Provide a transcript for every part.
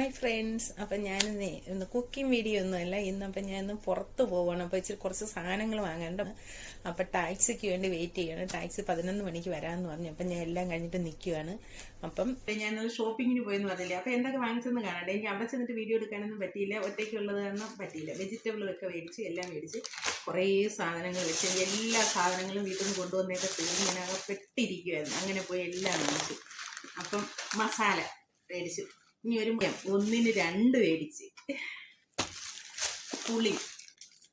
Hi friends, അപ്പം ഞാനിന്ന് ഇന്ന് കുക്കിംഗ് വീഡിയോ ഒന്നുമല്ല. ഇന്നപ്പം ഞാനിന്ന് പുറത്ത് പോവുകയാണ്. അപ്പോൾ ഇച്ചിരി കുറച്ച് സാധനങ്ങൾ വാങ്ങേണ്ട. അപ്പം ടാക്സിക്ക് വേണ്ടി വെയിറ്റ് ചെയ്യണം. ടാക്സി 11 മണിക്ക് വരാമെന്ന് പറഞ്ഞു. അപ്പം ഞാൻ എല്ലാം കഴിഞ്ഞിട്ട് നിൽക്കുകയാണ്. അപ്പം ഞാനൊരു ഷോപ്പിങ്ങിന് പോയെന്ന് പറഞ്ഞില്ലേ. അപ്പോൾ എന്തൊക്കെ വാങ്ങിച്ചെന്ന് കാണണ്ടേ. എനിക്ക് അവിടെ ചെന്നിട്ട് വീഡിയോ എടുക്കാനൊന്നും പറ്റിയില്ല. ഒറ്റയ്ക്കുള്ളത് കാരണം പറ്റിയില്ല. വെജിറ്റബിളൊക്കെ മേടിച്ച് എല്ലാം മേടിച്ച് കുറേ സാധനങ്ങൾ വെച്ച് എല്ലാ സാധനങ്ങളും വീട്ടിൽ നിന്ന് കൊണ്ടുവന്നേക്കെ തീർന്ന് ഞാൻ അകപ്പെട്ടിരിക്കുമായിരുന്നു. അങ്ങനെ പോയി എല്ലാം മേടിച്ചു. അപ്പം മസാല മേടിച്ചു. ഇനി ഒരു ഒന്നിന് 2 മേടിച്ച്, പുളി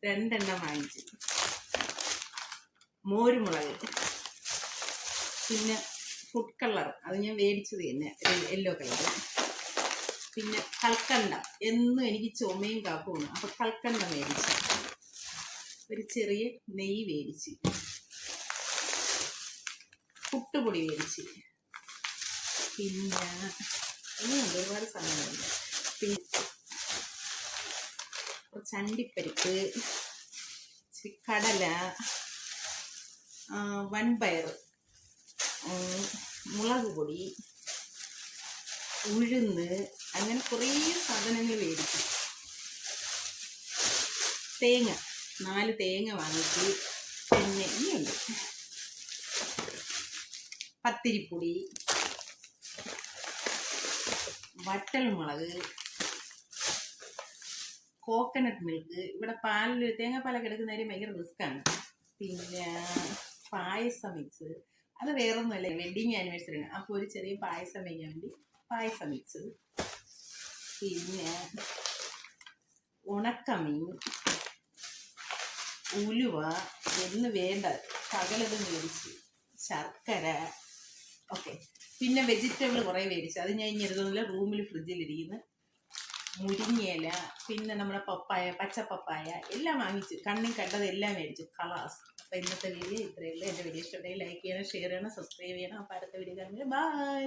2 എണ്ണം വാങ്ങിച്ചു, മോരുമുളക്, പിന്നെ ഫുഡ് കളർ അത് ഞാൻ മേടിച്ചത് തന്നെ യെല്ലോ കളർ, പിന്നെ കൽക്കണ്ട. എന്നും എനിക്ക് ചുമയും കാപ്പുമാണ്. അപ്പൊ കൽക്കണ്ട മേടിച്ചു, ഒരു ചെറിയ നെയ്യ് മേടിച്ച്, പുട്ടുപൊടി മേടിച്ച്, പിന്നെ ഇനിയുണ്ട് ഒരുപാട് സാധനങ്ങളുണ്ട്. പിന്നെ കുറച്ച് അണ്ടിപ്പരിപ്പ്, കടല, വൻപയർ, മുളക് പൊടി, ഉഴുന്ന്, അങ്ങനെ കുറേ സാധനങ്ങൾ മേടിച്ചു. തേങ്ങ 4 തേങ്ങ വാങ്ങിച്ച്. പിന്നെ ഇനിയുണ്ട് പത്തിരിപ്പൊടി, വറ്റൽമുളക്, കോക്കനട്ട് മിൽക്ക്. ഇവിടെ പാലിൽ തേങ്ങാപ്പാലൊക്കെ എടുക്കുന്നതിന് ഭയങ്കര റിസ്ക്കാണ്. പിന്നെ പായസം മിക്സ്, അത് വേറൊന്നുമല്ല, വെഡിങ് ആനിവേഴ്സറിയാണ്. അപ്പോൾ ഒരു ചെറിയ പായസം വയ്ക്കാൻ വേണ്ടി പായസം മിക്സ്. പിന്നെ ഉണക്കമീൻ, ഉലുവ എന്ന് വേണ്ട സകലത് മേടിച്ച്, ശർക്കര, ഓക്കെ. പിന്നെ വെജിറ്റബിൾ കുറേ മേടിച്ചു. അത് ഞാൻ ഇനി എടുക്കുന്നില്ല, റൂമിൽ ഫ്രിഡ്ജിലിരിക്കുന്നു. മുരിങ്ങയില, പിന്നെ നമ്മുടെ പപ്പായ, പച്ച പപ്പായ എല്ലാം വാങ്ങിച്ചു. കണ്ണിൽ കണ്ടത് എല്ലാം മേടിച്ചു, കളേഴ്സ്. അപ്പോൾ ഇന്നത്തെ വീഡിയോ ഇത്രയേ ഉള്ളൂ. എൻ്റെ വീഡിയോ ഇഷ്ടപ്പെട്ടെങ്കിൽ ലൈക്ക് ചെയ്യണം, ഷെയർ ചെയ്യണം, സബ്സ്ക്രൈബ് ചെയ്യണം. അപ്പോൾ അടുത്ത വീഡിയോ കാണുമ്പോൾ ബൈ.